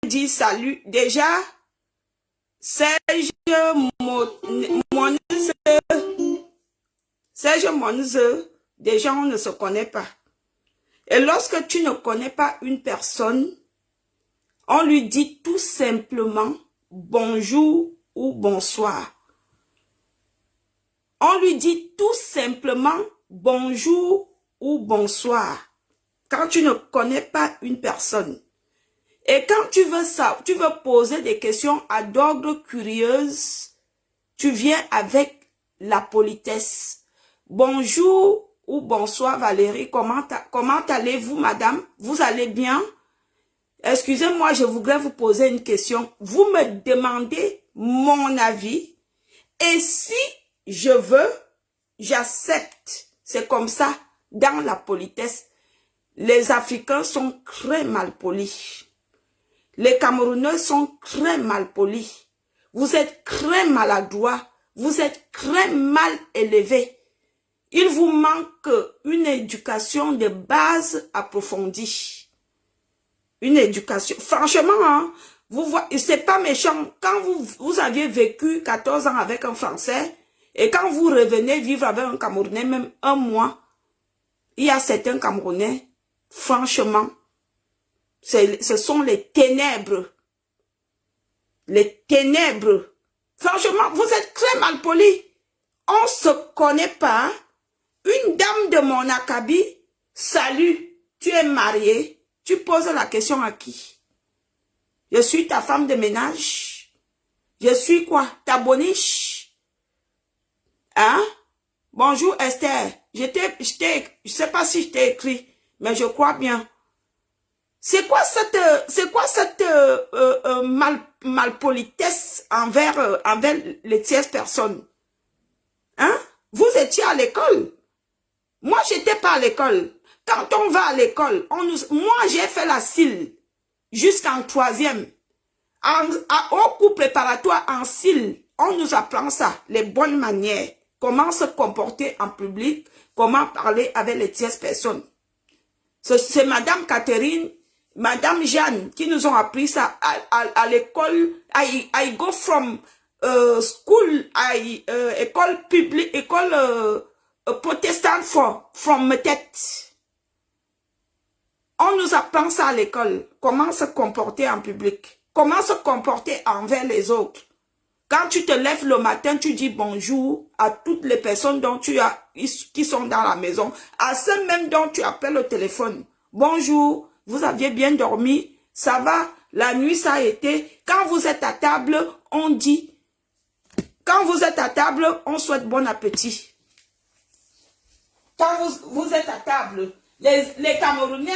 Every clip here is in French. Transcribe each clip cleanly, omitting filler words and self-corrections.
dire salut. Déjà, Serge Monze, déjà on ne se connaît pas. Et lorsque tu ne connais pas une personne, on lui dit tout simplement bonjour ou bonsoir. On lui dit tout simplement bonjour ou bonsoir. Quand tu ne connais pas une personne. Et quand tu veux poser des questions à d'ordre curieuse, tu viens avec la politesse. Bonjour ou bonsoir Valérie, comment allez-vous madame? Vous allez bien? Excusez-moi, je voudrais vous poser une question. Vous me demandez mon avis et si je veux, j'accepte. C'est comme ça, dans la politesse. Les Africains sont très malpolis. Les Camerounais sont très malpolis. Vous êtes très maladroits. Vous êtes très mal élevés. Il vous manque une éducation de base approfondie. Une éducation. Franchement, hein, vous voyez, c'est pas méchant. Quand vous aviez vécu 14 ans avec un Français et quand vous revenez vivre avec un Camerounais, même un mois, il y a certains Camerounais, franchement, ce sont les ténèbres. Les ténèbres. Franchement, vous êtes très mal polis. On ne se connaît pas. Une dame de mon acabit, salut, tu es mariée. Tu poses la question à qui? Je suis ta femme de ménage. Je suis quoi? Ta boniche? Hein? Bonjour Esther. Je sais pas si je t'ai écrit, mais je crois bien. C'est quoi cette malpolitesse envers les tierces personnes? Hein? Vous étiez à l'école. Moi, j'étais pas à l'école. Quand on va à l'école, moi, j'ai fait la CIL jusqu'en 3e. Au cours préparatoire en CIL, on nous apprend ça, les bonnes manières. Comment se comporter en public, comment parler avec les tierces personnes. C'est Madame Catherine, Madame Jeanne qui nous ont appris ça à l'école. I go from school, école publique, école protestante from ma tête. On nous apprend ça à l'école. Comment se comporter en public. Comment se comporter envers les autres. Quand tu te lèves le matin, tu dis bonjour à toutes les personnes qui sont dans la maison. À ceux même dont tu appelles au téléphone. Bonjour, vous aviez bien dormi? Ça va? La nuit, ça a été. Quand vous êtes à table, on dit. Quand vous êtes à table, on souhaite bon appétit. Quand vous êtes à table, les Camerounais,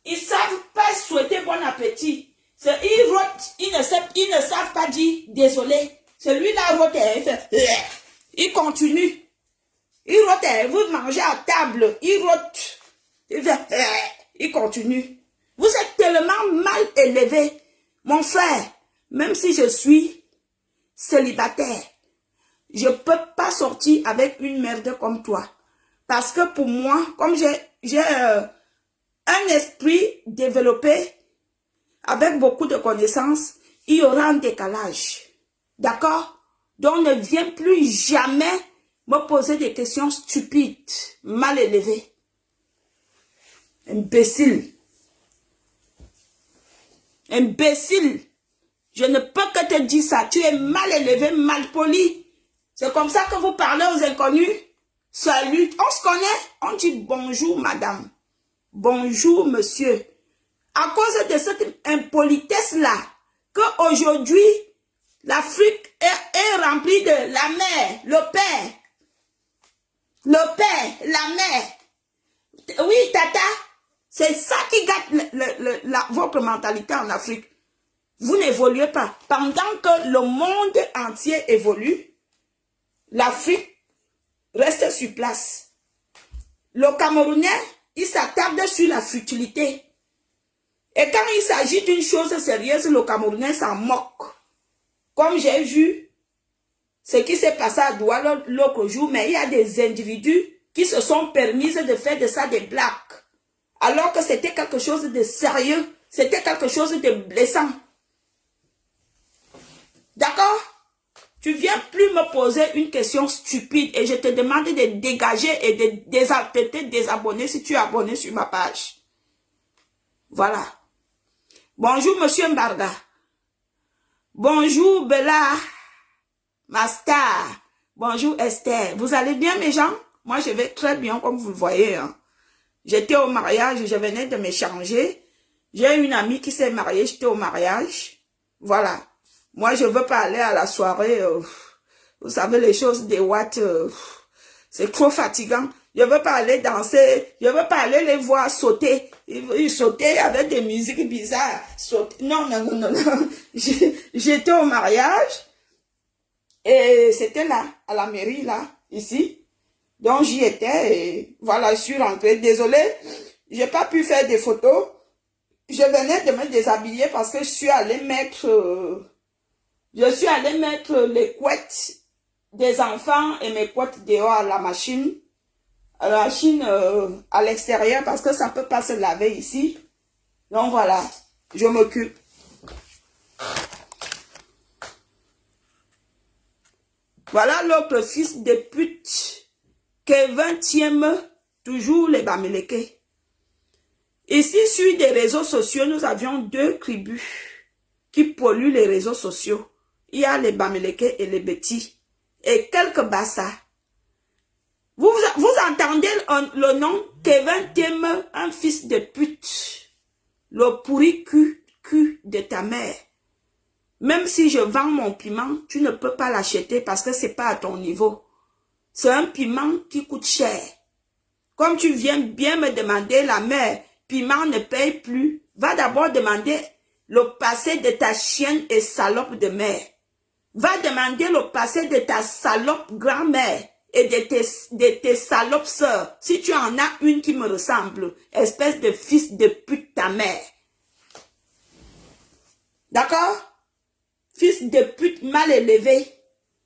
ils ne savent pas souhaiter bon appétit. Ils rotent, ils ne savent pas dire désolé. Celui-là rote, il continue. Il rote, vous mangez à table, il rote. Il continue. Vous êtes tellement mal élevé. Mon frère, même si je suis célibataire, je ne peux pas sortir avec une merde comme toi. Parce que pour moi, comme j'ai un esprit développé, avec beaucoup de connaissances, il y aura un décalage. D'accord? Donc ne viens plus jamais me poser des questions stupides, mal élevées. Imbécile. Imbécile. Je ne peux que te dire ça. Tu es mal élevé, mal poli. C'est comme ça que vous parlez aux inconnus. Salut. On se connaît. On dit bonjour madame. Bonjour monsieur. À cause de cette impolitesse-là, qu'aujourd'hui, l'Afrique est remplie de la mère, le père, la mère. Oui, tata, c'est ça qui gâte votre mentalité en Afrique. Vous n'évoluez pas. Pendant que le monde entier évolue, l'Afrique reste sur place. Le Camerounais, il s'attarde sur la futilité. Et quand il s'agit d'une chose sérieuse, le Camerounais s'en moque. Comme j'ai vu ce qui s'est passé à Douala l'autre jour, mais il y a des individus qui se sont permis de faire de ça des blagues. Alors que c'était quelque chose de sérieux, c'était quelque chose de blessant. D'accord? Tu viens plus me poser une question stupide et je te demande de dégager et de désabonner si tu es abonné sur ma page. Voilà. Bonjour, monsieur Mbarga. Bonjour, Bella. Ma star. Bonjour, Esther. Vous allez bien, mes gens? Moi, je vais très bien, comme vous le voyez. Hein. J'étais au mariage, je venais de me changer. J'ai une amie qui s'est mariée, j'étais au mariage. Voilà. Moi, je veux pas aller à la soirée. Vous savez, les choses des watts, c'est trop fatigant. Je veux pas aller danser. Je veux pas aller les voir sauter. Ils sautaient avec des musiques bizarres. Sauter. Non, non, non, non, non. J'étais au mariage. Et c'était là, à la mairie, là, ici. Donc, j'y étais et voilà, je suis rentrée. Désolée, j'ai pas pu faire des photos. Je venais de me déshabiller parce que je suis allée mettre les couettes des enfants et mes couettes dehors à la machine. À l'extérieur parce que ça peut pas se laver ici. Donc voilà, je m'occupe. Voilà l'autre fils de pute. Kevin tième toujours les Bamileke. Ici, sur des réseaux sociaux, nous avions deux tribus qui polluent les réseaux sociaux. Il y a les Bamileke et les Betty. Et quelques Bassa. Vous entendez le nom Kevin tième, un fils de pute. Le pourri cul de ta mère. Même si je vends mon piment, tu ne peux pas l'acheter parce que c'est pas à ton niveau. C'est un piment qui coûte cher. Comme tu viens bien me demander, la mère, piment ne paye plus. Va d'abord demander le passé de ta chienne et salope de mère. Va demander le passé de ta salope grand-mère et de tes salopes sœurs. Si tu en as une qui me ressemble, espèce de fils de pute ta mère. D'accord? Fils de pute mal élevé.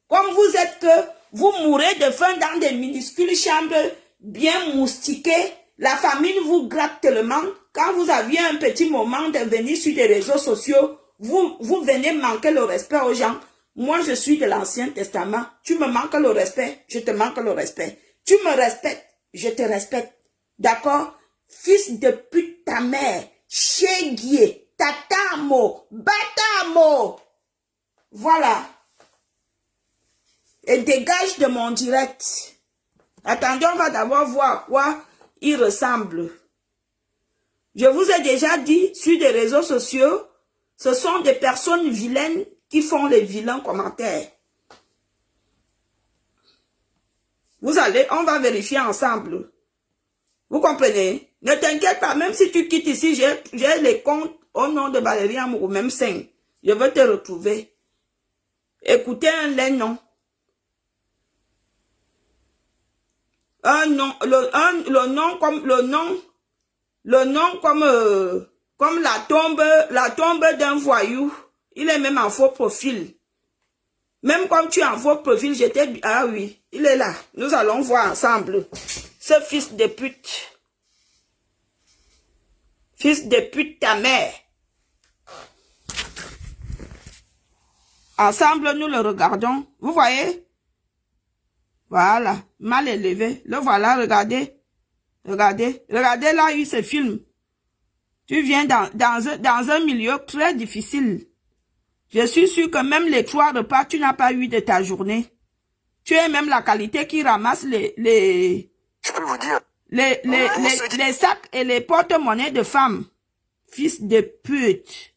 Comme vous êtes que vous mourrez de faim dans des minuscules chambres bien moustiquées, la famine vous gratte tellement. Quand vous aviez un petit moment de venir sur des réseaux sociaux, vous venez manquer le respect aux gens. Moi, je suis de l'Ancien Testament. Tu me manques le respect, je te manque le respect. Tu me respectes, je te respecte. D'accord? Fils de pute ta mère, chéguier, tatamo, batamo. Voilà. Et dégage de mon direct. Attendez, on va d'abord voir à quoi il ressemble. Je vous ai déjà dit, sur des réseaux sociaux, ce sont des personnes vilaines qui font les vilains commentaires. Vous allez, on va vérifier ensemble. Vous comprenez? Ne t'inquiète pas, même si tu quittes ici, j'ai les comptes au nom de Valérie Amourou, même 5. Je veux te retrouver. Écoutez les noms. Un nom, le nom comme la tombe d'un voyou. Il est même en faux profil. Même comme tu es en faux profil, j'étais... Ah oui, il est là. Nous allons voir ensemble. Ce fils de pute. Fils de pute ta mère. Ensemble, nous le regardons. Vous voyez? Voilà. Mal élevé. Le voilà, regardez. Regardez. Regardez là, il se filme. Tu viens dans un milieu très difficile. Je suis sûr que même les 3 repas, tu n'as pas eu de ta journée. Tu es même la qualité qui ramasse je peux vous dire. Les sacs et les porte-monnaies de femmes. Fils de pute.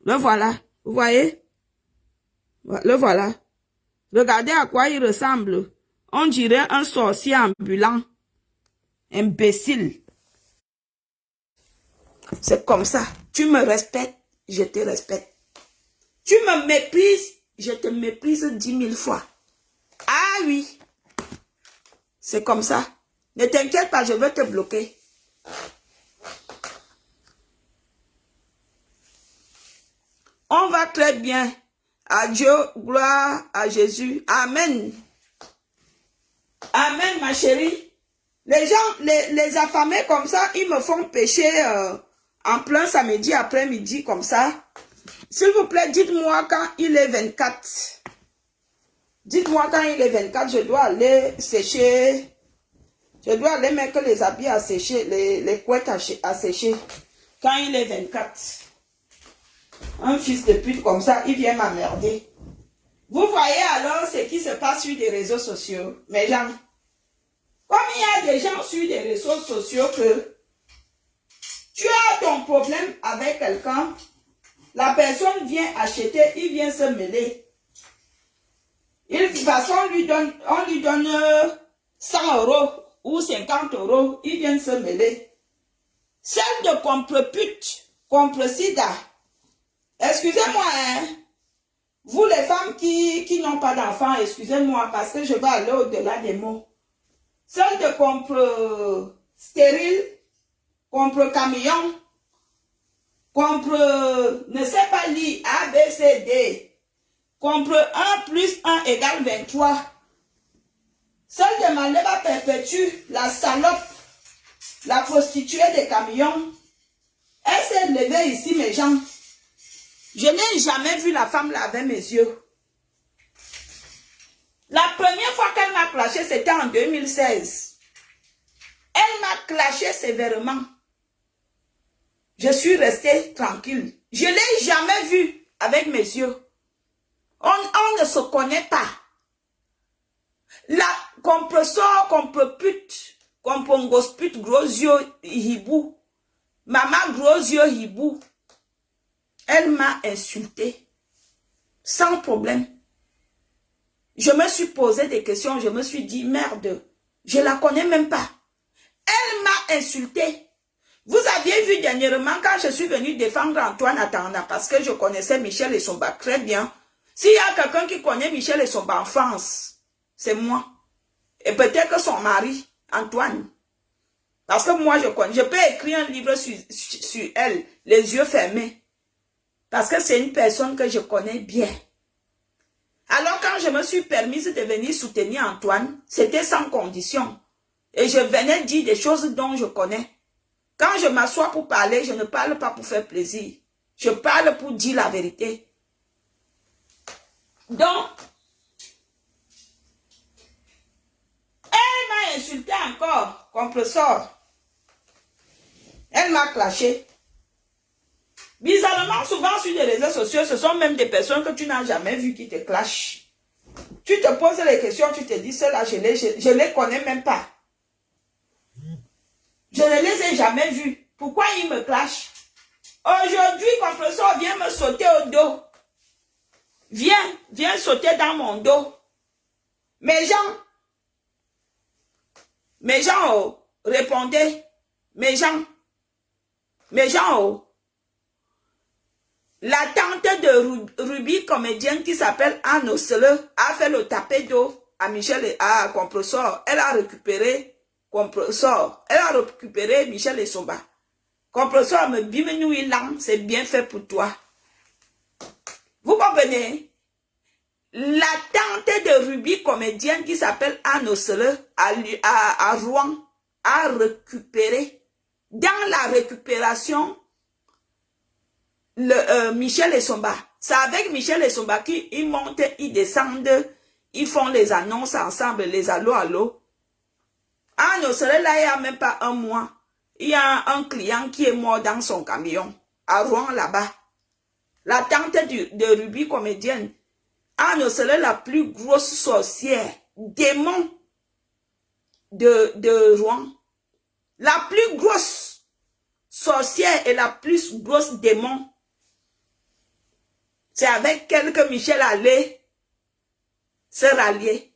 Le voilà. Vous voyez? Le voilà. Regardez à quoi il ressemble. On dirait un sorcier ambulant. Imbécile. C'est comme ça. Tu me respectes, je te respecte. Tu me méprises, je te méprise 10 000 fois. Ah oui. C'est comme ça. Ne t'inquiète pas, je vais te bloquer. On va très bien. Adieu, gloire à Jésus. Amen. Amen, ma chérie. Les gens, les affamés comme ça, ils me font pécher en plein samedi après-midi comme ça. S'il vous plaît, dites-moi quand il est 24. Dites-moi quand il est 24, je dois aller sécher. Je dois aller mettre les habits à sécher, les couettes à sécher. Quand il est 24. Un fils de pute comme ça, il vient m'emmerder. Vous voyez alors ce qui se passe sur les réseaux sociaux, mes gens. Comme il y a des gens sur les réseaux sociaux que tu as ton problème avec quelqu'un, la personne vient acheter, il vient se mêler. Parce qu'on lui donne 100 € ou 50 € il vient se mêler. Celle de contre-pute, contre-sida. Excusez-moi, hein. Vous les femmes qui n'ont pas d'enfants, excusez-moi, parce que je vais aller au-delà des mots. Celle de contre-stérile, contre-camion, contre, ne sais pas lire, A, B, C, D, contre 1 plus 1 égale 23. Celle de Maleba Perpétue, la salope, la prostituée des camions, elle s'est levée ici, mes gens. Je n'ai jamais vu la femme là avec mes yeux. La première fois qu'elle m'a clashé, c'était en 2016. Elle m'a clashé sévèrement. Je suis restée tranquille. Je ne l'ai jamais vue avec mes yeux. On ne se connaît pas. La compresseur, comprepute, compongospute, gros yeux hibou. Maman gros yeux hibou. Elle m'a insulté. Sans problème. Je me suis posé des questions. Je me suis dit, merde, je ne la connais même pas. Elle m'a insulté. Vous aviez vu dernièrement quand je suis venue défendre Antoine Atanda parce que je connaissais Michel Essomba très bien. S'il y a quelqu'un qui connaît Michel Essomba en France, c'est moi. Et peut-être que son mari, Antoine. Parce que moi, je connais. Je peux écrire un livre sur elle, les yeux fermés. Parce que c'est une personne que je connais bien. Alors quand je me suis permise de venir soutenir Antoine, c'était sans condition. Et je venais dire des choses dont je connais. Quand je m'assois pour parler, je ne parle pas pour faire plaisir. Je parle pour dire la vérité. Donc, elle m'a insulté encore, compresseur. Elle m'a clashé. Bizarrement, souvent sur les réseaux sociaux, ce sont même des personnes que tu n'as jamais vues qui te clashent. Tu te poses les questions, tu te dis, ceux-là, je les connais même pas. Je ne les ai jamais vus. Pourquoi ils me clashent? Aujourd'hui, compresseur vient me sauter au dos. Viens sauter dans mon dos. Mes gens, oh, répondez. Mes gens, oh. La tante de Ruby, comédienne qui s'appelle Anne Ossele, a fait le tapé d'eau à Michel et à Compresseur. Elle a récupéré Compresseur. Elle a récupéré Michel Essomba. Compresseur me bimenouille là, c'est bien fait pour toi. Vous comprenez? La tante de Ruby, comédienne qui s'appelle Anne Ossele, à Rouen, a récupéré. Dans la récupération, Michel Essomba. C'est avec Michel Essomba qu'ils montent, ils descendent, ils font les annonces ensemble, les allo. Ah non, là, il n'y a même pas un mois. Il y a un client qui est mort dans son camion, à Rouen là-bas. La tante de Ruby comédienne. Ah non, c'est la plus grosse sorcière, démon de Rouen. La plus grosse sorcière et la plus grosse démon. C'est avec elle que Michel allait se rallier.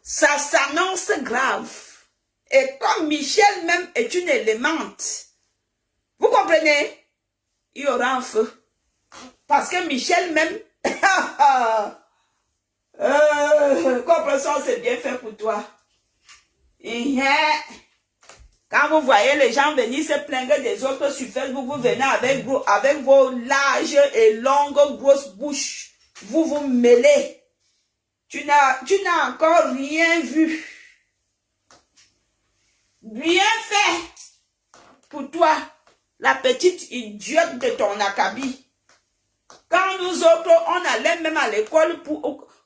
Ça s'annonce grave. Et comme Michel même est une élémente, vous comprenez? Il y aura un feu. Parce que Michel même, compresseur, c'est bien fait pour toi. Quand vous voyez les gens venir se plaindre des autres sur Facebook, vous venez avec vos larges et longues grosses bouches. Vous vous mêlez. Tu n'as encore rien vu. Bien fait pour toi. La petite idiote de ton acabit. Quand nous autres, on allait même à l'école,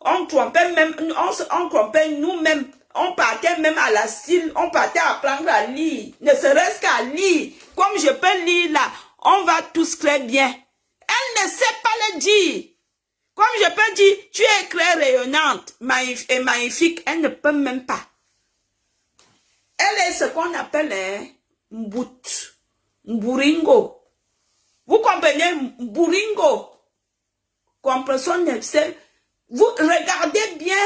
on trompait même, on trompait nous-mêmes. On partait même à la CIL, on partait apprendre à lire. Ne serait-ce qu'à lire. Comme je peux lire là, on va tous très bien. Elle ne sait pas le dire. Comme je peux dire, tu es très rayonnante et magnifique. Elle ne peut même pas. Elle est ce qu'on appelle un mbout. Mburingo. Vous comprenez? Mburingo. Comprension ne sait. Vous regardez bien.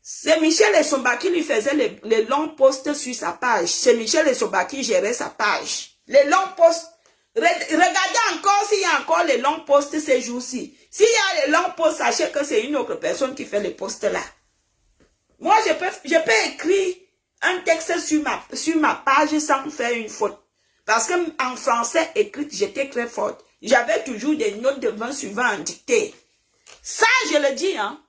C'est Michel Essomba qui lui faisait les longs posts sur sa page. C'est Michel Essomba qui gérait sa page. Les longs posts. Regardez encore s'il y a encore les longs posts ces jours-ci. S'il y a les longs posts, sachez que c'est une autre personne qui fait les posts là. Moi, je peux écrire un texte sur ma page sans faire une faute. Parce que en français écrit, j'étais très forte. J'avais toujours des notes de 20 sur 20 en dictée. Ça, je le dis, hein.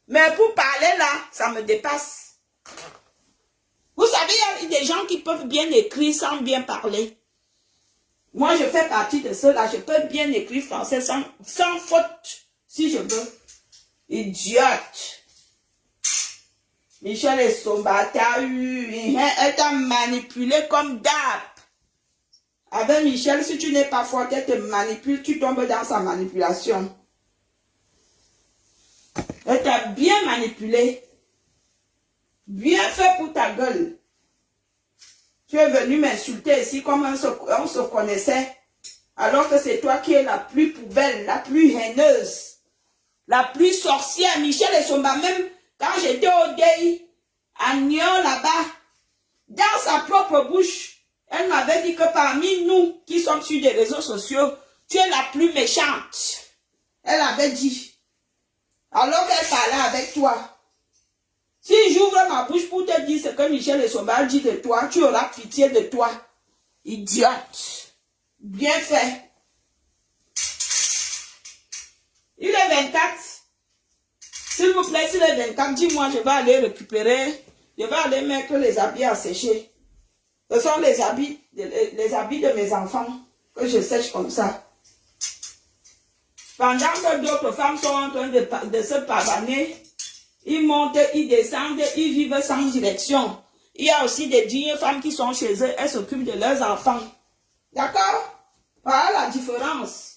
Mais pour parler là, ça me dépasse. Vous savez, il y a des gens qui peuvent bien écrire sans bien parler. Moi, je fais partie de ceux-là. Je peux bien écrire français sans faute, si je veux. Idiote. Michel Essomba, elle t'a manipulé comme d'hab. Avec Michel, si tu n'es pas forte, elle te manipule, tu tombes dans sa manipulation. Elle t'a bien manipulé. Bien fait pour ta gueule. Tu es venu m'insulter ici comme on se connaissait. Alors que c'est toi qui es la plus poubelle, la plus haineuse, la plus sorcière. Michel Essomba, même quand j'étais au Day, à Nyon là-bas, dans sa propre bouche, elle m'avait dit que parmi nous qui sommes sur des réseaux sociaux, tu es la plus méchante. Elle avait dit. Alors qu'elle parlait avec toi. Si j'ouvre ma bouche pour te dire ce que Michel Essomba dit de toi, tu auras pitié de toi. Idiote. Bien fait. Il est 24. S'il vous plaît, s'il est 24, dis-moi, je vais aller récupérer. Je vais aller mettre les habits à sécher. Ce sont les habits de mes enfants que je sèche comme ça. Pendant que d'autres femmes sont en train de se pavaner, ils montent, ils descendent, ils vivent sans direction. Il y a aussi des dignes femmes qui sont chez eux, elles s'occupent de leurs enfants. D'accord? Voilà la différence.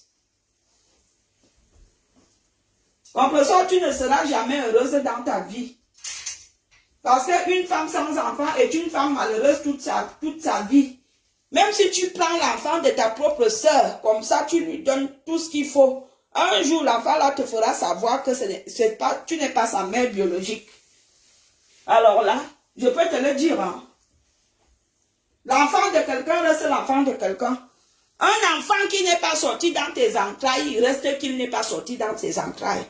Comprenez, tu ne seras jamais heureuse dans ta vie. Parce qu'une femme sans enfant est une femme malheureuse toute sa vie. Même si tu prends l'enfant de ta propre sœur, comme ça tu lui donnes tout ce qu'il faut. Un jour, l'enfant là te fera savoir que tu n'es pas sa mère biologique. Alors là, je peux te le dire. Hein. L'enfant de quelqu'un reste l'enfant de quelqu'un. Un enfant qui n'est pas sorti dans tes entrailles, il reste qu'il n'est pas sorti dans tes entrailles.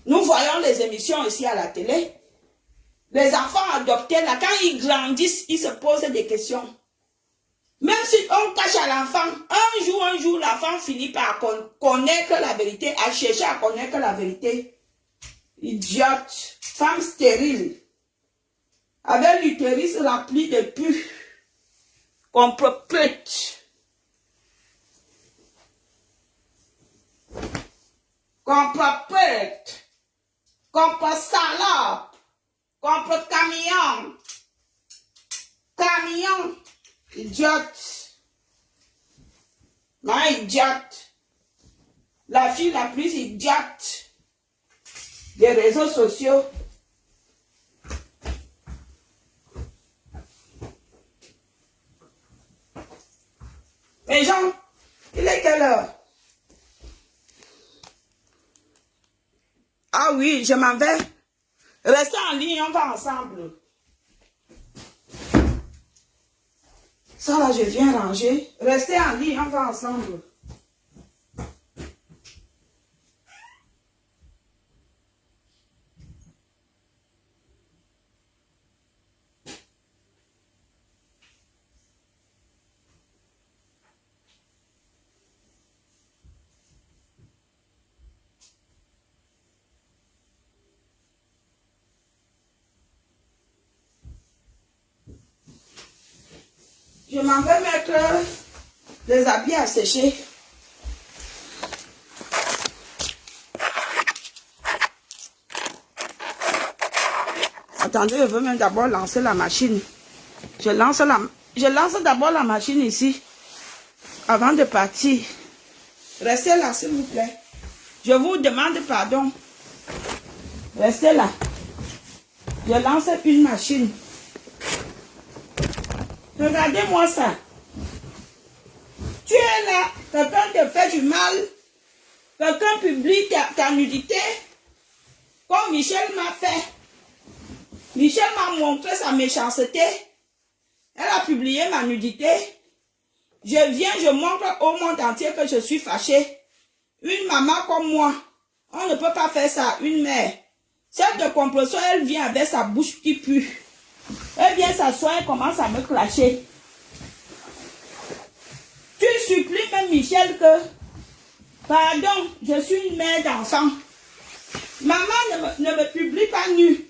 Nous voyons les émissions ici à la télé. Les enfants adoptés, là, quand ils grandissent, ils se posent des questions. Même si on cache à l'enfant, un jour, l'enfant finit par connaître la vérité, à chercher à connaître la vérité. Idiote, femme stérile, avec l'utérus rempli de pus, complète. Complète. Contre salope. Contre camion. Camion. Idiote. Non, idiote. La fille la plus idiote des réseaux sociaux. Mais Jean, il est quelle heure? Ah oui, je m'en vais. Restez en ligne, on va ensemble. Ça là, je viens ranger. Restez en ligne, on va ensemble. Je m'en vais mettre les habits à sécher. Attendez, je veux même d'abord lancer la machine. Je lance d'abord la machine ici. Avant de partir. Restez là, s'il vous plaît. Je vous demande pardon. Restez là. Je lance une machine. Regardez-moi ça. Tu es là, quelqu'un te fait du mal. Quelqu'un publie ta nudité. Comme Michel m'a fait. Michel m'a montré sa méchanceté. Elle a publié ma nudité. Je viens, je montre au monde entier que je suis fâchée. Une maman comme moi, on ne peut pas faire ça, une mère. Celle de complosion, elle vient avec sa bouche qui pue. Elle vient s'asseoir et commence à me clasher. Tu supplies même Michel que, pardon, je suis une mère d'enfant. Maman ne me publie pas nue.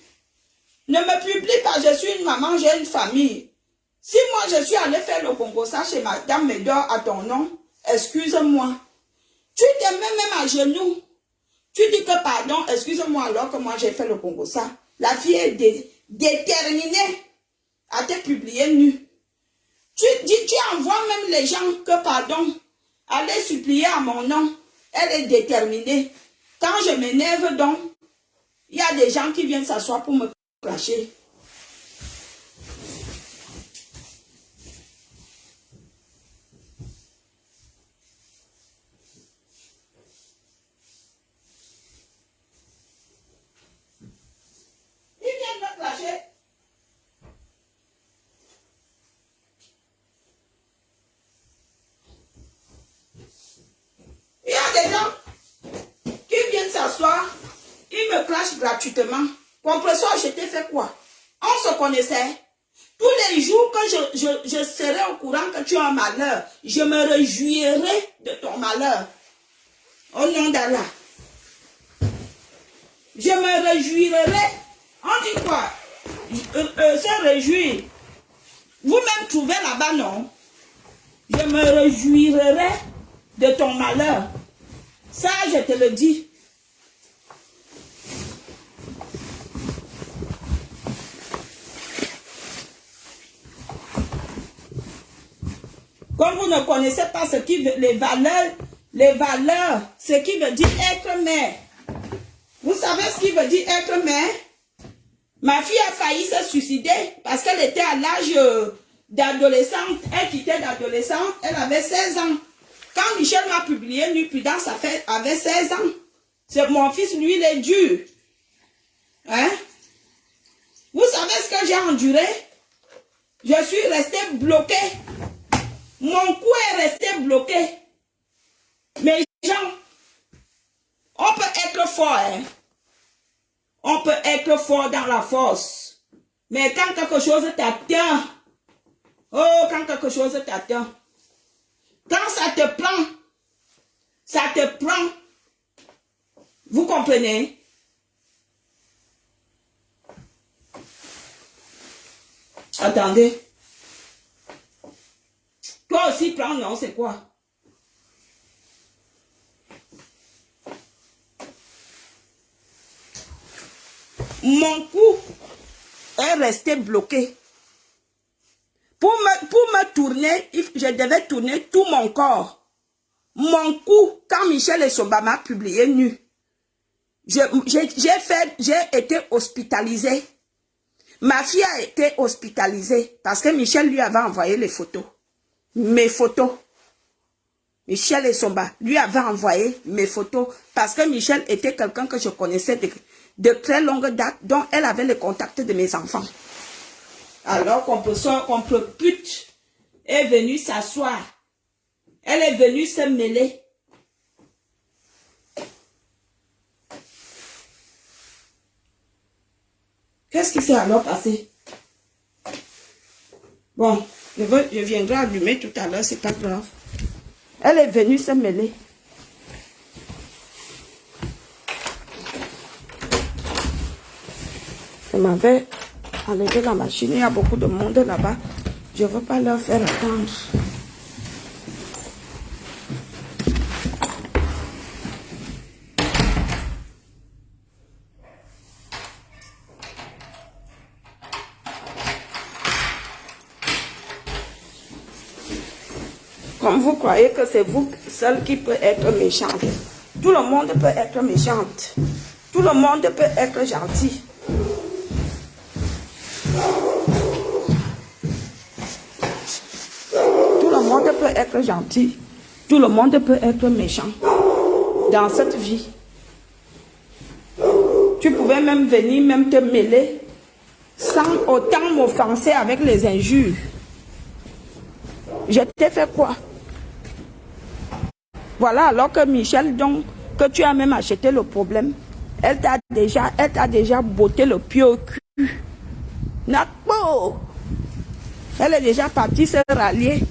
Ne me publie pas, je suis une maman, j'ai une famille. Si moi je suis allée faire le concours chez Madame Médor à ton nom, excuse-moi. Tu te mets même à genoux. Tu dis que pardon, excuse-moi alors que moi j'ai fait le concours ça. La fille est déterminée à te publier nu. Tu envoies même les gens que pardon, allez supplier à mon nom. Elle est déterminée. Quand je m'énerve donc, il y a des gens qui viennent s'asseoir pour me clasher. Il y a des gens qui viennent s'asseoir, ils me clashent gratuitement. Compression, je t'ai fait quoi? On se connaissait. Tous les jours que je serai au courant que tu as un malheur, je me réjouirai de ton malheur. Au nom d'Allah. Je me réjouirai. On dit quoi? Se réjouir. Vous-même trouvez là-bas, non? Je me réjouirai de ton malheur. Ça, je te le dis. Comme vous ne connaissez pas ce qui veut, les valeurs, ce qui veut dire être mère. Vous savez ce qui veut dire être mère? Ma fille a failli se suicider parce qu'elle était à l'âge d'adolescente. Elle quittait d'adolescente, elle avait 16 ans. Quand Michel m'a publié Nu Prudence avait 16 ans. C'est mon fils, lui, il est dur. Hein? Vous savez ce que j'ai enduré? Je suis restée bloquée. Mon cou est resté bloqué. Mais gens, on peut être fort, hein? On peut être fort dans la force. Mais quand quelque chose t'atteint, oh, quand quelque chose t'atteint, quand ça te prend, vous comprenez? Attendez. Toi aussi, prends, non, c'est quoi? Mon cou est resté bloqué. Pour me tourner, je devais tourner tout mon corps. Mon cou, quand Michel Essomba m'a publié nu, j'ai été hospitalisée. Ma fille a été hospitalisée parce que Michel lui avait envoyé les photos. Mes photos. Michel Essomba lui avait envoyé mes photos parce que Michel était quelqu'un que je connaissais de très longue date, dont elle avait le contact de mes enfants. Alors qu'on pute est venue s'asseoir. Elle est venue se mêler. Qu'est-ce qui s'est alors passé? Bon, je viendrai allumer tout à l'heure, c'est pas grave. Elle est venue se mêler. Je m'avais enlevé la machine, il y a beaucoup de monde là-bas. Je ne veux pas leur faire attendre. Comme vous croyez que c'est vous seul qui peut être méchante. Tout le monde peut être méchante. Tout le monde peut être gentil. Tout le monde peut être gentil. Tout le monde peut être méchant. Dans cette vie. Tu pouvais même venir, même te mêler, sans autant m'offenser avec les injures. Je t'ai fait quoi? Voilà, alors que Michel, donc, que tu as même acheté le problème, elle t'a déjà botté le pied au cul. Nakpo! Elle est déjà partie se rallier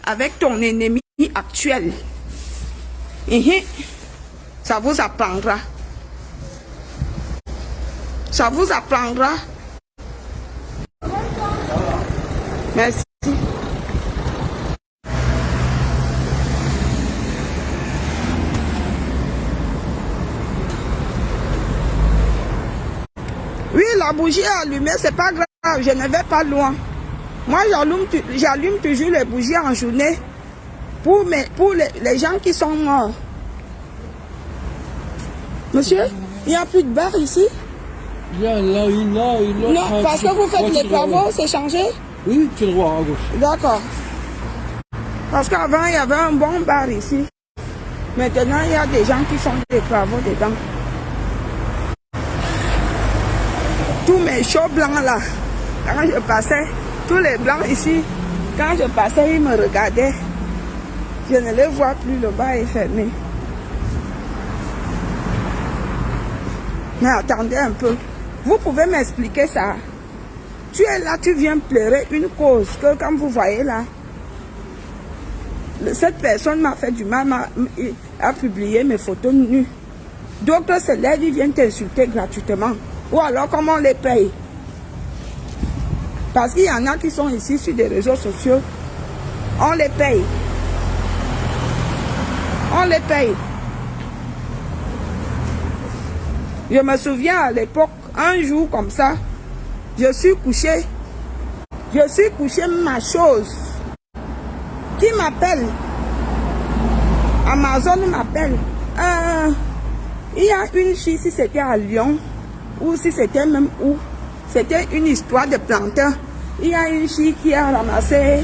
avec ton ennemi actuel. Ça vous apprendra. Ça vous apprendra. Merci. Oui, la bougie est allumée, c'est pas grave, je ne vais pas loin. Moi, j'allume toujours les bougies en journée pour les gens qui sont morts. Monsieur, il n'y a plus de bar ici? Il y a là, Non, parce que vous faites les travaux, c'est changé? Oui, tu le vois à gauche. D'accord. Parce qu'avant, il y avait un bon bar ici. Maintenant, il y a des gens qui font des travaux dedans. Tous mes chauds blancs là, quand je passais, tous les blancs ici, quand je passais, ils me regardaient. Je ne les vois plus, le bar est fermé. Mais attendez un peu. Vous pouvez m'expliquer ça? Tu es là, tu viens pleurer une cause que quand vous voyez là, cette personne m'a fait du mal, a publié mes photos nues. D'autres célèbres, ils viennent t'insulter gratuitement. Ou alors comment on les paye? Parce qu'il y en a qui sont ici sur des réseaux sociaux. On les paye. On les paye. Je me souviens à l'époque, un jour comme ça, je suis couché, ma chose. Qui m'appelle? Amazon m'appelle. Il y a une fille, si c'était à Lyon, ou si c'était même où, c'était une histoire de plantain. Il y a une fille qui a ramassé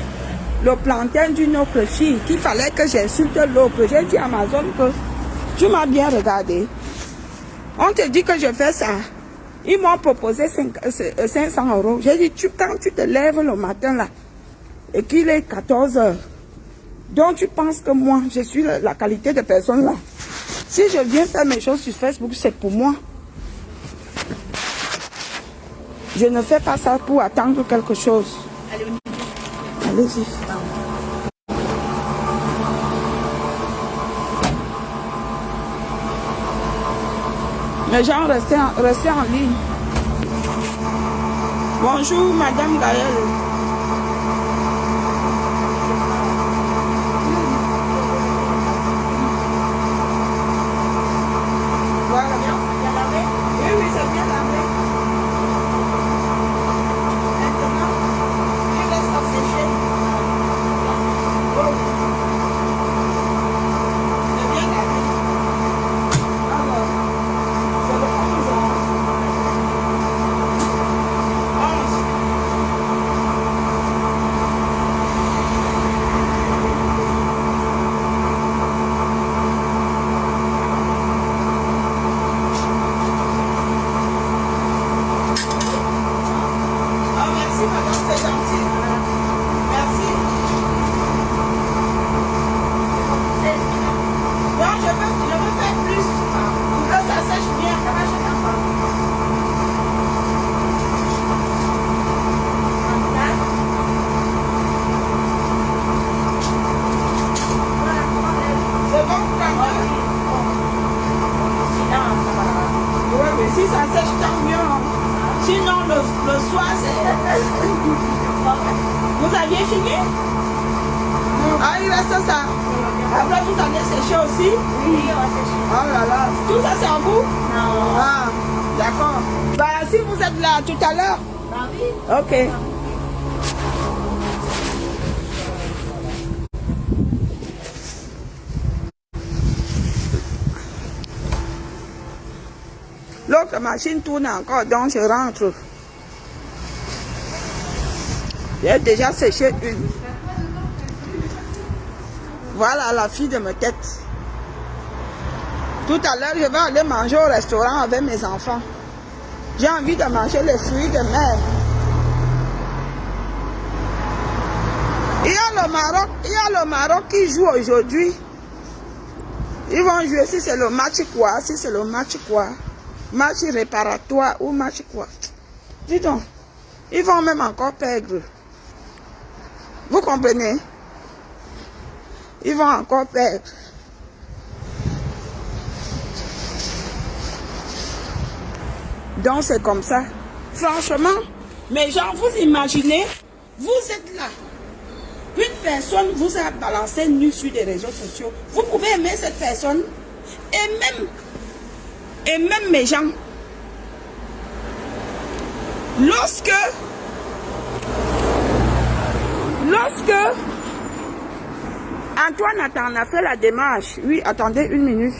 le plantain d'une autre fille, qu'il fallait que j'insulte l'autre. J'ai dit à Amazon que tu m'as bien regardé. On te dit que je fais ça. Ils m'ont proposé 500 €. J'ai dit, quand tu te lèves le matin là, et qu'il est 14 h, donc tu penses que moi, je suis la qualité de personne là. Si je viens faire mes choses sur Facebook, c'est pour moi. Je ne fais pas ça pour attendre quelque chose. Allez-y. Les gens restez en ligne. Bonjour, Madame Gaëlle. Voilà. Oui, oui, c'est bien lavé. Maintenant, il laisse ça sécher. C'est bien lavé. Alors, c'est le 11 h. 11. Sinon, le soir, c'est... Vous aviez fini? Ah, il reste ça. Après, vous allez sécher aussi? Oui, on va sécher. Oh là là. Tout ça, c'est en vous? Non. Ah, d'accord. Bah, si vous êtes là tout à l'heure. Bah oui. Ok. L'autre machine tourne encore, donc je rentre. J'ai déjà séché une. Voilà la fille de ma tête. Tout à l'heure, je vais aller manger au restaurant avec mes enfants. J'ai envie de manger les fruits de mer. Il y a le Maroc qui joue aujourd'hui. Ils vont jouer si c'est le match quoi, si c'est le match quoi. Match réparatoire ou match quoi. Dis donc, ils vont même encore perdre. Vous comprenez? Ils vont encore perdre. Donc c'est comme ça. Franchement, mais genre, vous imaginez, vous êtes là. Une personne vous a balancé nu sur des réseaux sociaux. Vous pouvez aimer cette personne. Et même mes gens. Lorsque Antoine a fait la démarche. Oui, attendez une minute.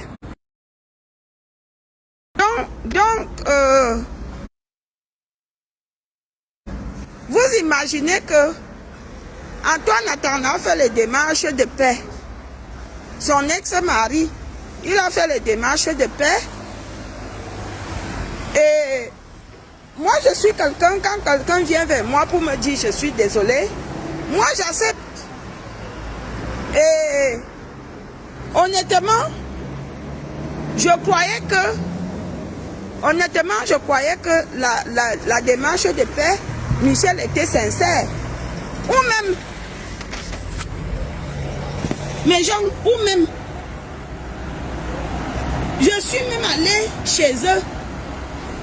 Donc, vous imaginez que Antoine a fait les démarches de paix. Son ex-mari, il a fait les démarches de paix. Et moi, je suis quelqu'un, quand quelqu'un vient vers moi pour me dire je suis désolé, moi j'accepte. Et honnêtement, je croyais que la démarche de paix, Michel était sincère. Ou même, mes gens, ou même, je suis même allée chez eux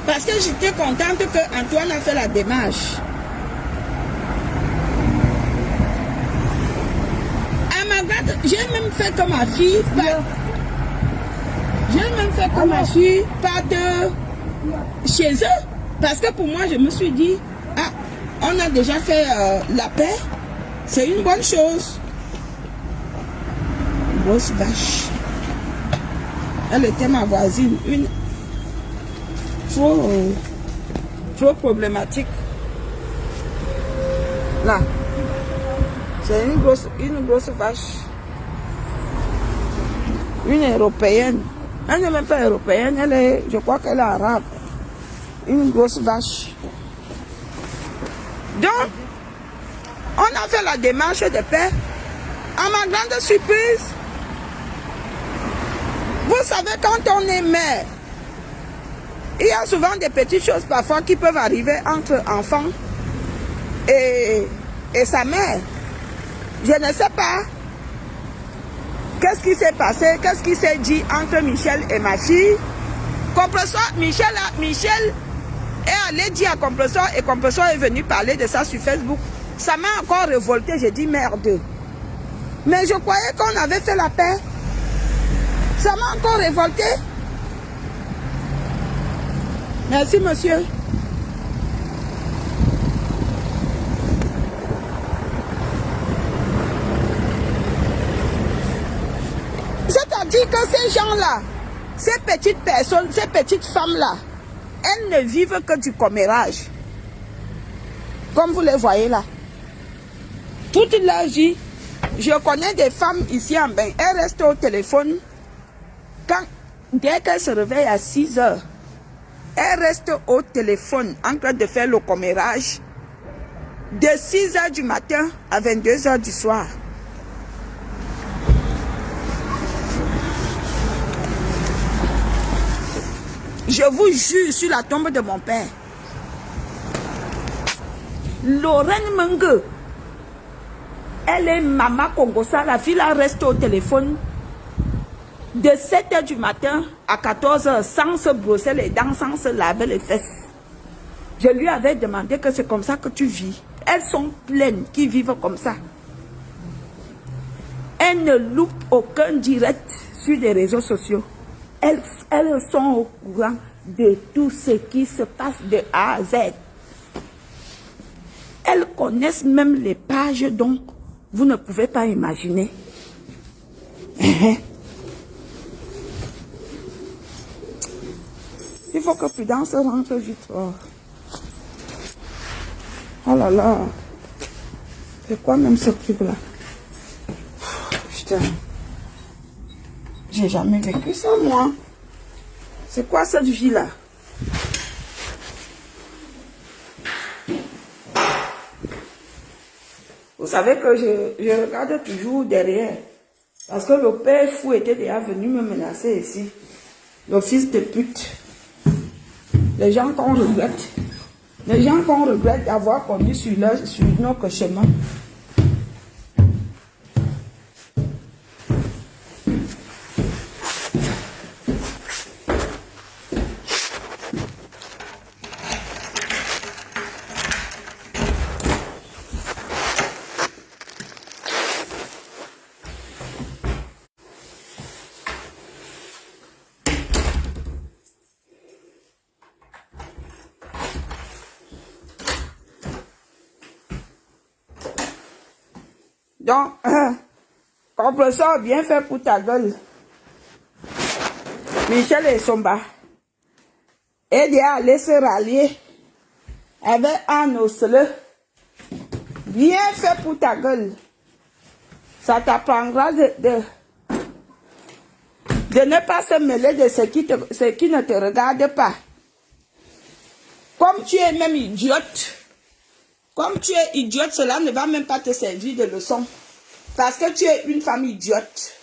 parce que j'étais contente que Antoine a fait la démarche. À ma garde, j'ai même fait comme ma fille. Pas de chez eux. Parce que pour moi, je me suis dit, ah, on a déjà fait la paix. C'est une bonne chose. Grosse vache. Elle était ma voisine. Une trop problématique. Là. C'est une grosse vache. Une européenne. Elle n'est même pas européenne, elle est, je crois qu'elle est arabe. Une grosse vache. Donc, on a fait la démarche de paix. À ma grande surprise, vous savez, quand on est mère, il y a souvent des petites choses parfois qui peuvent arriver entre enfants et sa mère. Je ne sais pas qu'est-ce qui s'est passé, qu'est-ce qui s'est dit entre Michel et ma fille. Compresseur, Michel est allé dire à Compresseur et Compresseur est venu parler de ça sur Facebook. Ça m'a encore révolté, j'ai dit merde. Mais je croyais qu'on avait fait la paix. Ça m'a encore révolté. Merci, monsieur. C'est-à-dire que ces gens-là, ces petites personnes, ces petites femmes-là, elles ne vivent que du commérage. Comme vous les voyez là. Toute leur vie, je connais des femmes ici en bain, elles restent au téléphone. Dès qu'elles se réveillent à 6 heures, elles restent au téléphone en train de faire le commérage de 6 heures du matin à 22 heures du soir. Je vous jure sur la tombe de mon père. Lorraine Menge, elle est maman Congosa, la fille là reste au téléphone de 7 heures du matin à 14 heures sans se brosser les dents, sans se laver les fesses. Je lui avais demandé que c'est comme ça que tu vis. Elles sont pleines qui vivent comme ça. Elles ne loupent aucun direct sur les réseaux sociaux. Elles sont au courant de tout ce qui se passe de A à Z. Elles connaissent même les pages dont vous ne pouvez pas imaginer. Il faut que Prudence rentre vite. Oh là là. C'est quoi même ce truc-là? Putain. J'ai jamais vécu ça, moi. C'est quoi cette vie-là? Vous savez que je regarde toujours derrière. Parce que le père fou était déjà venu me menacer ici. Le fils de pute. Les gens qu'on regrette. Les gens qu'on regrette d'avoir conduit sur notre chemin. Donc, compresseur bien fait pour ta gueule. Michel et Somba. Et il est allé se rallier avec Anne Osle. Bien fait pour ta gueule. Ça t'apprendra de ne pas se mêler de ce qui ne te regarde pas. Comme tu es même idiote. Comme tu es idiote, cela ne va même pas te servir de leçon. Parce que tu es une femme idiote.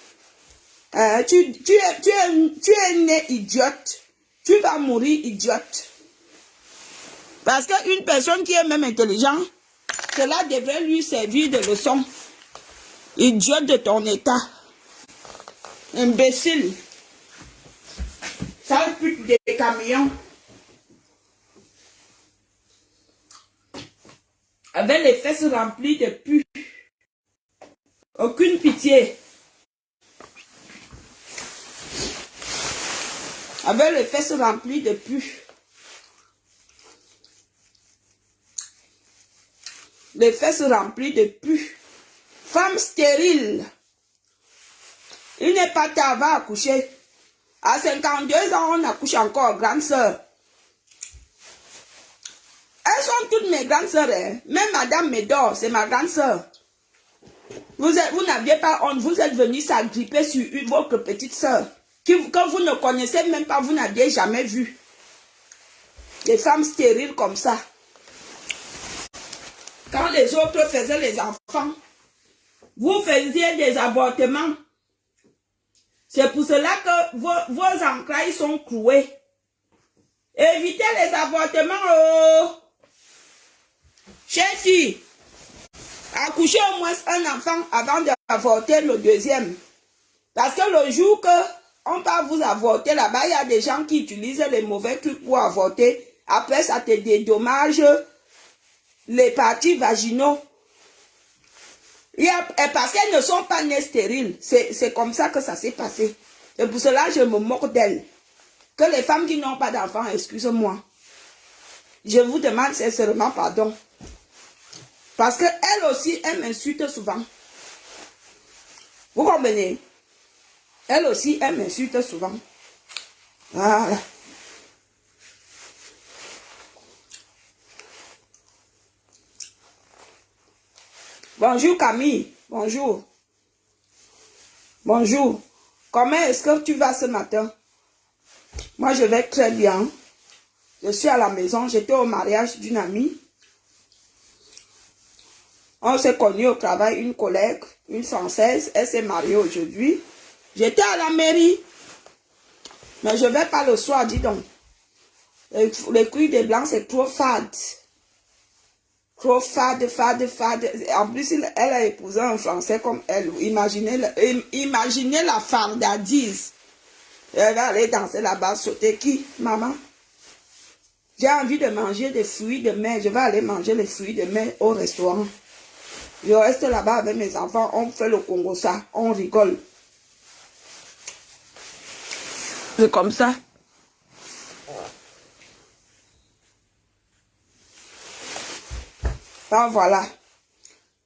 Tu es née idiote. Tu vas mourir idiote. Parce qu'une personne qui est même intelligente, cela devrait lui servir de leçon. Idiote de ton état. Imbécile. Sale pute des camions. Avec les fesses remplies de pu. Aucune pitié. Avec les fesses remplies de pu. Les fesses remplies de pu. Femme stérile. Il n'est pas tard, va accoucher. À 52 ans, on accouche encore, grande sœur. Elles sont toutes mes grandes sœurs. Hein. Même Madame Médor, c'est ma grande sœur. Vous n'aviez pas honte, vous êtes venus s'agripper sur votre petite sœur. Que vous ne connaissez même pas, vous n'aviez jamais vu. Des femmes stériles comme ça. Quand les autres faisaient les enfants, vous faisiez des avortements. C'est pour cela que vos entrailles sont clouées. Évitez les avortements. Oh. Chère fille, accouchez au moins un enfant avant d'avorter le deuxième. Parce que le jour qu'on va vous avorter, là-bas, il y a des gens qui utilisent les mauvais trucs pour avorter. Après, ça te dédommage les parties vaginaux. Parce qu'elles ne sont pas nées stériles. C'est comme ça que ça s'est passé. C'est pour cela que je me moque d'elles. Que les femmes qui n'ont pas d'enfants, excusez-moi. Je vous demande sincèrement pardon. Parce qu'elles aussi, elles m'insultent souvent. Vous comprenez? Elles aussi, elles m'insultent souvent. Voilà. Bonjour Camille. Bonjour. Bonjour. Comment est-ce que tu vas ce matin? Moi, je vais très bien. Je suis à la maison. J'étais au mariage d'une amie. On s'est connus au travail, une collègue, une Française. Elle s'est mariée aujourd'hui. J'étais à la mairie. Mais je ne vais pas le soir, dis donc. Les cuir des blancs, c'est trop fade. Trop fade. En plus, elle a épousé un Français comme elle. Imaginez la fardadise. Elle va aller danser là-bas, sauter qui, maman? J'ai envie de manger des fruits de mer. Je vais aller manger les fruits de mer au restaurant. Je reste là-bas avec mes enfants. On fait le Congo ça. On rigole. C'est comme ça. Ah, voilà.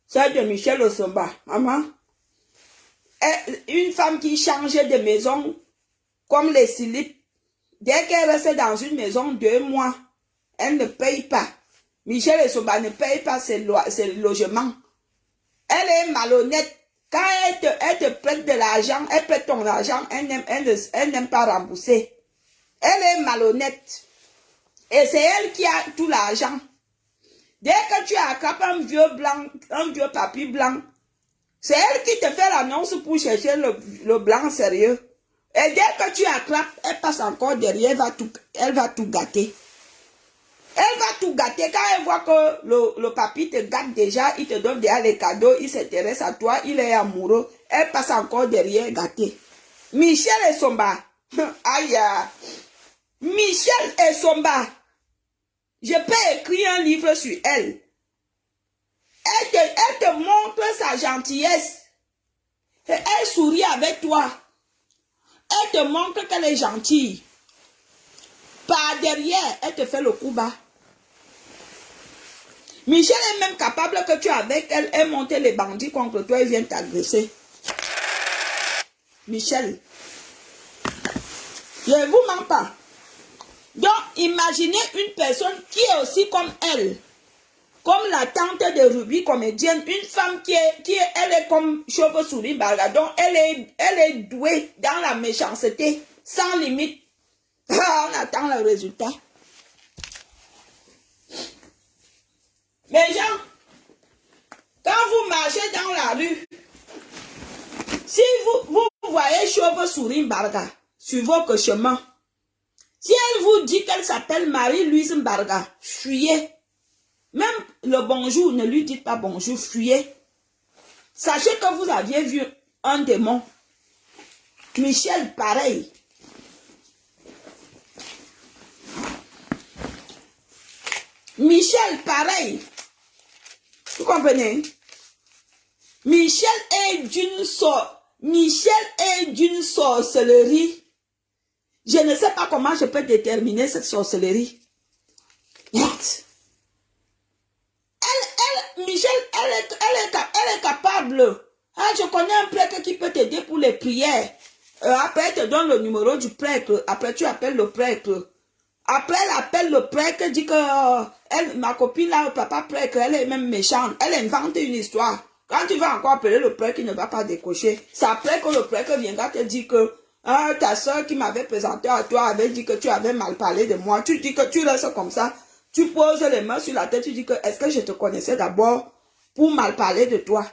C'est de Michel Osomba. Maman. Une femme qui changeait de maison comme les slips. Dès qu'elle reste dans une maison 2 mois, elle ne paye pas. Michel Osomba ne paye pas ses logements. Elle est malhonnête. Quand elle te prête de l'argent, elle prête ton argent, elle n'aime pas rembourser. Elle est malhonnête. Et c'est elle qui a tout l'argent. Dès que tu attrapes un vieux blanc, un vieux papier blanc, c'est elle qui te fait l'annonce pour chercher le blanc sérieux. Et dès que tu attrapes, elle passe encore derrière, elle va tout gâter. Elle va tout gâter. Quand elle voit que le papy te gâte déjà, il te donne déjà les cadeaux, il s'intéresse à toi, il est amoureux, elle passe encore derrière gâter. Michel Osomba. Aïe. Michel Osomba. Je peux écrire un livre sur elle. Elle te montre sa gentillesse. Et elle sourit avec toi. Elle te montre qu'elle est gentille. Par derrière, elle te fait le coup bas. Michel est même capable que tu avec elle, elle monte les bandits contre toi et viennent t'agresser. Michel. Je ne vous mens pas. Donc, imaginez une personne qui est aussi comme elle. Comme la tante de Ruby, comédienne. Une femme elle est comme chauve-souris Barga. Donc, elle est douée dans la méchanceté. Sans limite. On attend le résultat. Mais gens, quand vous marchez dans la rue, si vous voyez chauve-souris Barga sur votre chemin, si elle vous dit qu'elle s'appelle Marie-Louise Mbarga, fuyez. Même le bonjour, ne lui dites pas bonjour, fuyez. Sachez que vous aviez vu un démon. Michel, pareil. Michel, pareil. Vous comprenez? Michel est d'une sorcellerie. Je ne sais pas comment je peux déterminer cette sorcellerie. Michel, elle est capable. Ah, je connais un prêtre qui peut t'aider pour les prières. Après, elle te donne le numéro du prêtre. Après, tu appelles le prêtre. Après, elle appelle le prêtre, dit que ma copine là, le papa prêtre, elle est même méchante. Elle invente une histoire. Quand tu vas encore appeler le prêtre, il ne va pas décocher. C'est après que le prêtre viendra te dire que ta soeur qui m'avait présenté à toi avait dit que tu avais mal parlé de moi. Tu dis que tu restes comme ça. Tu poses les mains sur la tête. Tu dis que est-ce que je te connaissais d'abord pour mal parler de toi?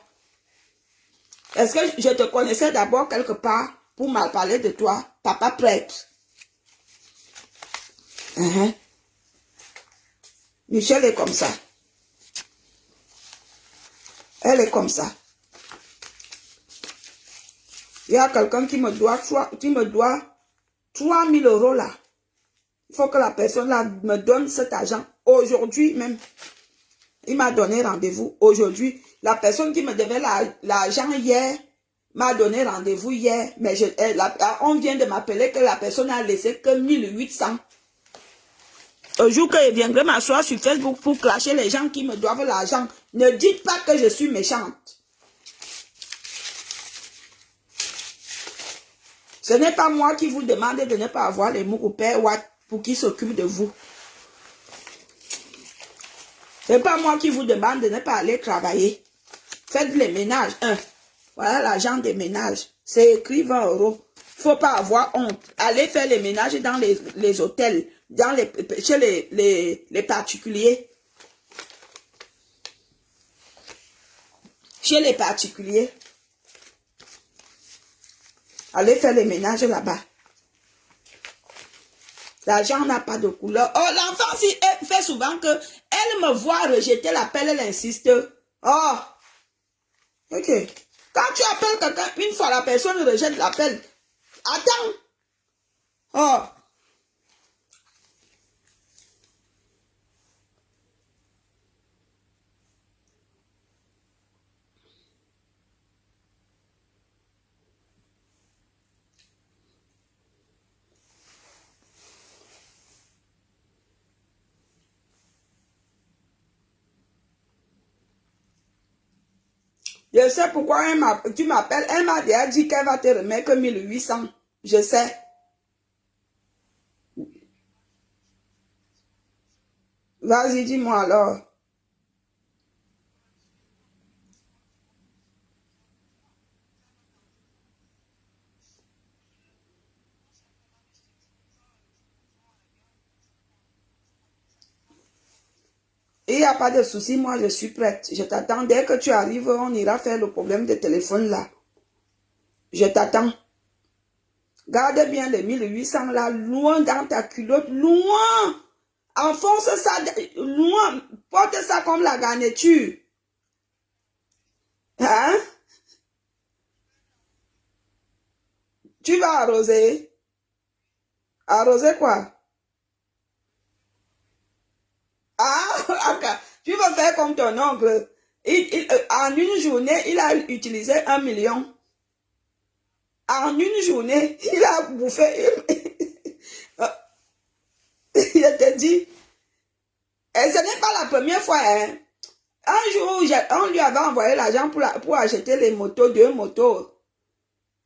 Est-ce que je te connaissais d'abord quelque part pour mal parler de toi? Papa prêtre. Michel est comme ça. Elle est comme ça. Il y a quelqu'un qui me doit 3 000 € là. Il faut que la personne là me donne cet argent. Aujourd'hui même. Il m'a donné rendez-vous aujourd'hui. La personne qui me devait l'argent hier m'a donné rendez-vous hier. Mais on vient de m'appeler que la personne a laissé que 1800. Un jour que je viendrai m'asseoir sur Facebook pour clasher les gens qui me doivent l'argent. Ne dites pas que je suis méchante. Ce n'est pas moi qui vous demande de ne pas avoir les mots au Père Watt pour qu'il s'occupe de vous. Ce n'est pas moi qui vous demande de ne pas aller travailler. Faites les ménages. Voilà l'argent des ménages. C'est écrit 20 €. Il ne faut pas avoir honte. Allez faire les ménages dans les hôtels, chez les particuliers. Chez les particuliers. Allez faire les ménages là-bas. L'argent n'a pas de couleur. Oh, l'enfant, si elle fait souvent que elle me voit rejeter l'appel, elle insiste. Oh, ok. Quand tu appelles quelqu'un, une fois la personne rejette l'appel, attends. Oh. Je sais pourquoi tu m'appelles. Elle m'a déjà dit qu'elle va te remettre que 1800. Je sais. Vas-y, dis-moi alors. Il n'y a pas de souci, moi je suis prête. Je t'attends. Dès que tu arrives, on ira faire le problème de téléphone là. Je t'attends. Garde bien les 1800 là, loin dans ta culotte, loin. Enfonce ça, loin. Porte ça comme la garniture. Hein? Tu vas arroser. Arroser quoi? Ah, tu vas faire comme ton oncle. En une journée, il a utilisé 1 million. En une journée, il a bouffé. Je te dis. Et ce n'est pas la première fois. Hein. Un jour, on lui avait envoyé l'argent pour acheter les motos, 2 motos.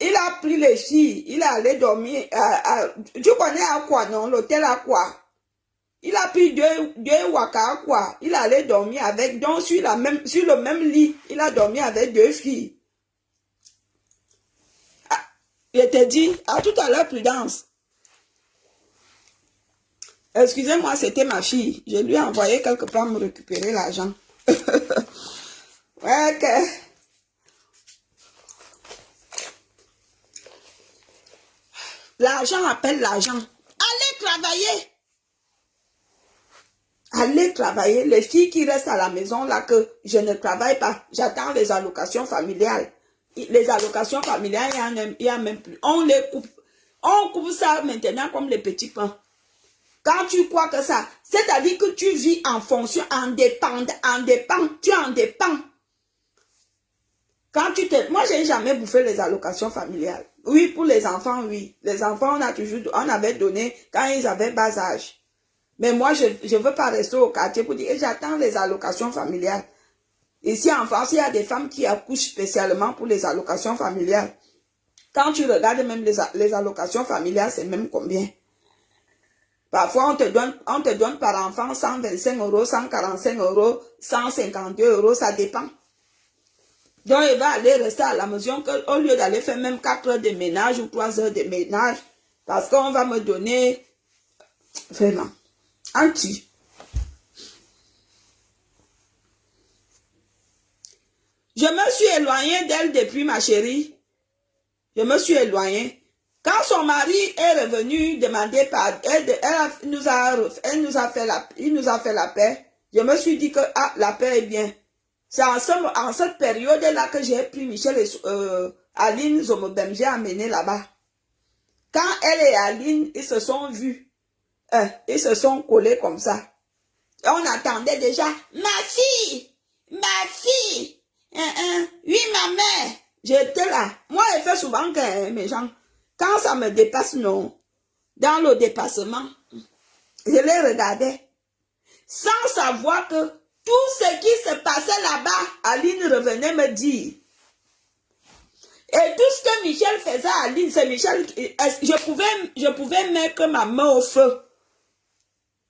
Il a pris les filles. Il est allé dormir. Tu connais à quoi, non? L'hôtel à quoi? Il a pris deux waka à quoi? Il allait dormir avec. Donc, sur le même lit, il a dormi avec 2 filles. Ah, je te dis, à tout à l'heure, Prudence. Excusez-moi, c'était ma fille. Je lui ai envoyé quelque part me récupérer l'argent. Ouais, que... L'argent appelle l'argent. Allez travailler. Allez travailler. Les filles qui restent à la maison, là, que je ne travaille pas. J'attends les allocations familiales. Les allocations familiales, il y a même plus. On les coupe. On coupe ça maintenant comme les petits pains. Quand tu crois que ça, c'est-à-dire que tu vis en fonction, tu en dépends. Quand tu te... Moi, j'ai jamais bouffé les allocations familiales. Oui, pour les enfants, oui. Les enfants, on avait donné quand ils avaient bas âge. Mais moi, je ne veux pas rester au quartier pour dire, j'attends les allocations familiales. Ici, en France, il y a des femmes qui accouchent spécialement pour les allocations familiales. Quand tu regardes même les allocations familiales, c'est même combien? Parfois, on te donne par enfant 125 euros, 145 euros, 152 euros, ça dépend. Donc, il va aller rester à la maison qu'au lieu d'aller faire même 4 heures de ménage ou 3 heures de ménage, parce qu'on va me donner, vraiment, anti. Je me suis éloignée d'elle depuis, ma chérie. Je me suis éloignée. Quand son mari est revenu demander pardon, il nous a fait la paix. Je me suis dit que la paix est bien. C'est en cette période-là que j'ai pris Michel et Aline Zomobem, j'ai amené là-bas. Quand elle et Aline, ils se sont vus, ils se sont collés comme ça. Et on attendait déjà, ma fille, oui, ma mère. J'étais là. Moi, je fais souvent que mes gens, quand ça me dépasse, non, dans le dépassement, je les regardais, sans savoir que tout ce qui se passait là-bas, Aline revenait me dire. Et tout ce que Michel faisait à Aline, c'est Michel, je pouvais mettre ma main au feu.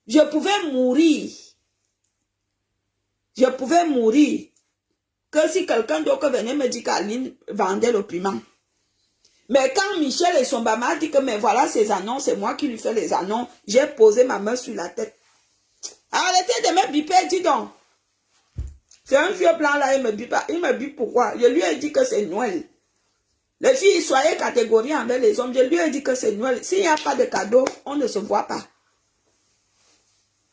Je pouvais mourir. Je pouvais mourir. Que si quelqu'un d'autre venait me dire qu'Aline vendait le piment. Mais quand Michel et son bama dit que mais voilà ses annonces, c'est moi qui lui fais les annonces, j'ai posé ma main sur la tête. Arrêtez de me biper, dis donc. C'est un vieux blanc là, il me bip pas. Il me bip pourquoi? Je lui ai dit que c'est Noël. Les filles, soyez catégoriques envers les hommes. Je lui ai dit que c'est Noël. S'il n'y a pas de cadeau, on ne se voit pas.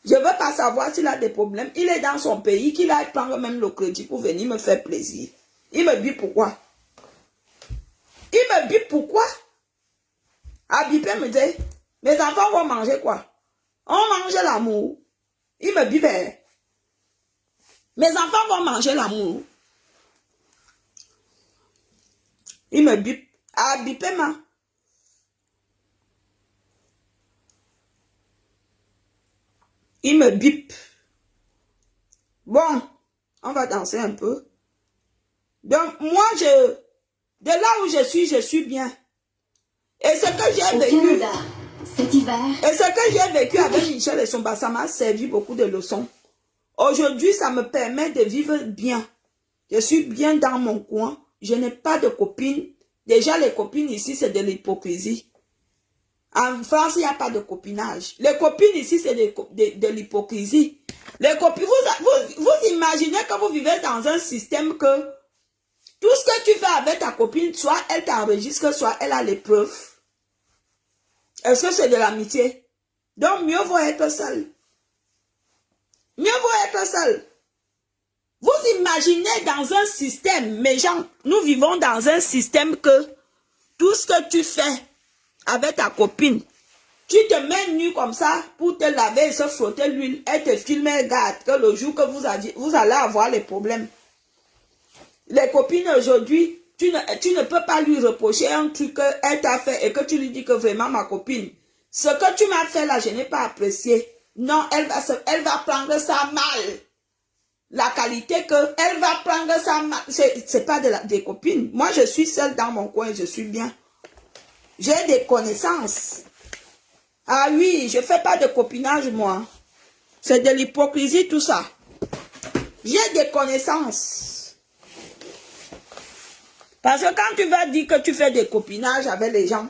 Je ne veux pas savoir s'il a des problèmes. Il est dans son pays, qu'il aille prendre même le crédit pour venir me faire plaisir. Il me dit pourquoi? Il me dit pourquoi? Abipé me dit, mes enfants vont manger quoi? On mange l'amour. Il me dit, ben, mes enfants vont manger l'amour. Il me dit, Abipé ma. Il me bip. Bon, on va danser un peu. Donc, moi, de là où je suis bien. Et ce que j'ai vécu, cet hiver, et ce que j'ai vécu avec Michel et Somba, ça m'a servi beaucoup de leçons. Aujourd'hui, ça me permet de vivre bien. Je suis bien dans mon coin. Je n'ai pas de copines. Déjà, les copines ici, c'est de l'hypocrisie. En France, il n'y a pas de copinage. Les copines ici, c'est de l'hypocrisie. Les copines, vous imaginez que vous vivez dans un système que tout ce que tu fais avec ta copine, soit elle t'enregistre, soit elle a les preuves. Est-ce que c'est de l'amitié? Donc, mieux vaut être seul. Mieux vaut être seul. Vous imaginez dans un système, mes gens, nous vivons dans un système que tout ce que tu fais avec ta copine, tu te mets nu comme ça pour te laver et se frotter l'huile, elle te filme et regarde que le jour que vous allez avoir les problèmes. Les copines aujourd'hui, tu ne peux pas lui reprocher un truc qu'elle t'a fait et que tu lui dis que vraiment ma copine, ce que tu m'as fait là, je n'ai pas apprécié. Non, elle va prendre ça mal. La qualité que elle va prendre ça mal, c'est pas des copines. Moi, je suis seule dans mon coin, je suis bien. J'ai des connaissances. Ah oui, je fais pas de copinage, moi. C'est de l'hypocrisie, tout ça. J'ai des connaissances. Parce que quand tu vas dire que tu fais des copinages avec les gens,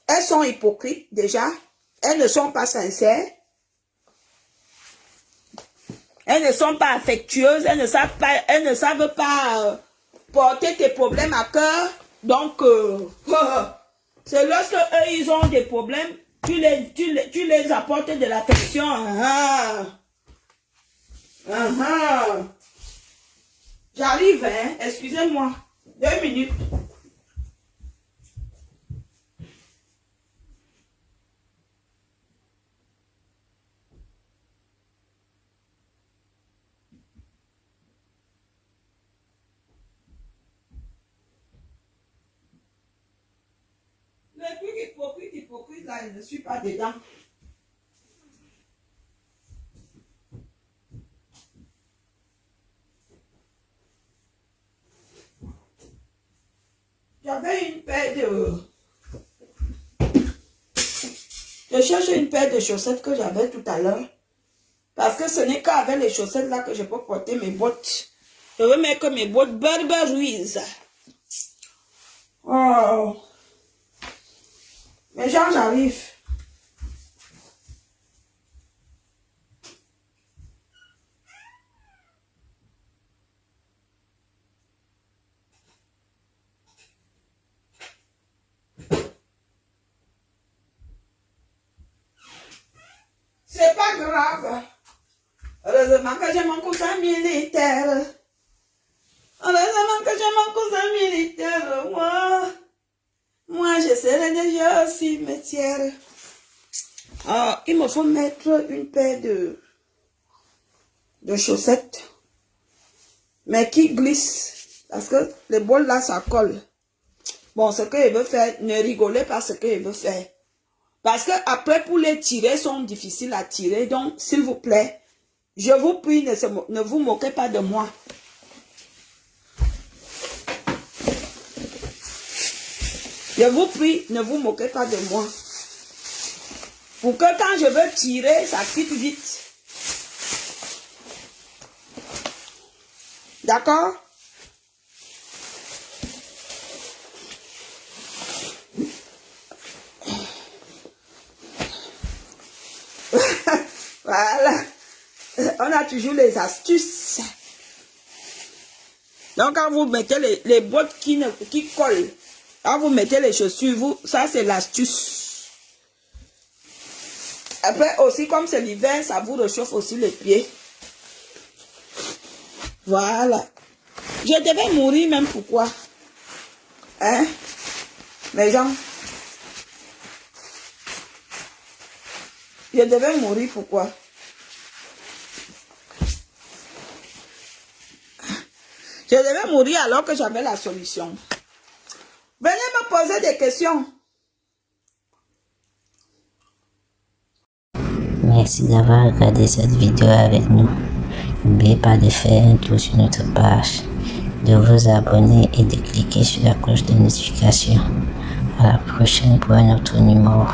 elles sont hypocrites déjà. Elles ne sont pas sincères. Elles ne sont pas affectueuses. Elles ne savent pas porter tes problèmes à cœur. Donc, c'est lorsque eux, ils ont des problèmes, tu les apportes de l'affection. J'arrive, hein. Excusez-moi. 2 minutes. Le truc hypocrite, là, je ne suis pas dedans. J'avais une paire de... Je cherche une paire de chaussettes que j'avais tout à l'heure. Parce que ce n'est qu'avec les chaussettes là que je peux porter mes bottes. Je veux mettre mes bottes Berber Ruiz. Oh. Mais genre, j'arrive. C'est pas grave. Heureusement que j'ai mon cousin militaire. Heureusement que j'ai mon cousin militaire. Moi, je serai déjà cimetière. Ah, il me faut mettre une paire de chaussettes. Mais qui glissent. Parce que les bols là, ça colle. Bon, ce qu'il veut faire, ne rigolez pas ce qu'il veut faire. Parce que après, pour les tirer, sont difficiles à tirer. Donc, s'il vous plaît, je vous prie, ne vous moquez pas de moi. Je vous prie, ne vous moquez pas de moi. Pour que quand je veux tirer, ça quitte vite. D'accord? Voilà. On a toujours les astuces. Donc, quand vous mettez les bottes qui collent, quand vous mettez les chaussures, ça c'est l'astuce. Après aussi, comme c'est l'hiver, ça vous réchauffe aussi les pieds. Voilà. Je devais mourir même pourquoi? Hein? Mes gens. Je devais mourir pourquoi? Je devais mourir alors que j'avais la solution. Venez me poser des questions. merci d'avoir regardé cette vidéo avec nous. N'oubliez pas de faire un tour sur notre page, de vous abonner et de cliquer sur la cloche de notification. À la prochaine pour un autre numéro.